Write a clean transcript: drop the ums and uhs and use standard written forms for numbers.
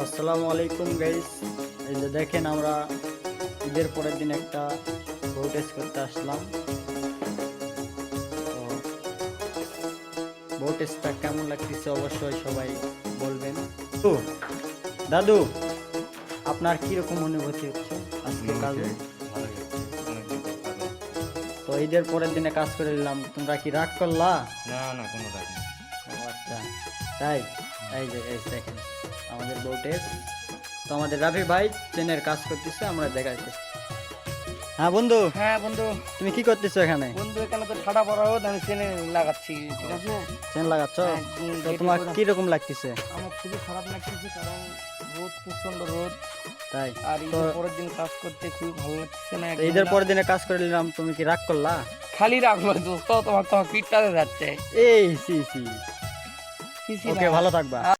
আসসালামু আলাইকুম গাইস। এই যে দেখেন আমরা ঈদের পরের দিন একটা বউ টেস্ট করতে আসলাম। তো বউ টেস্টটা কেমন লাগতেছে অবশ্যই সবাই বলবেন। তো দাদু, আপনার কিরকম অনুভূতি হচ্ছে আজকে কাজে? তো ঈদের পরের দিনে কাজ করে নিলাম, তোমরা কি রাগ করলা? না না কোনো রাগ নেই। ও আচ্ছা, তাই। এই যে এই দেখেন আমাদের বউ টেস্ট। তো আমাদের রাফি ভাই চেনের কাজ করতেছে, আমরা দেখাইতেছি। হ্যাঁ বন্ধু, হ্যাঁ বন্ধু, তুমি কি করতেছো এখানে? বন্ধু এখানে তো ঠাডা পড়া হোক, আমি চেনে লাগাচ্ছি, ঠিক আছে। চেন লাগাচ্ছ? হ্যাঁ, তো গেটে তোমার করে- কিরকম লাগতেছে? আমার খুবই খারাপ লাগতেছে, কারণ রোদ, প্রচন্ড রোদ। তাই আর তো ঈদের পরের দিন কাজ করতে খুবই ভালো লাগছে না তো একদম ঈদের না। পরের দিনে কাজ করে নিলাম, তুমি কি রাগ করলা? খালি রাখলো দোস্ত, তোমার পিঠটাতে যাচ্ছে। এই সি সি। সি সি ওকে, না। ভালো থাকবা।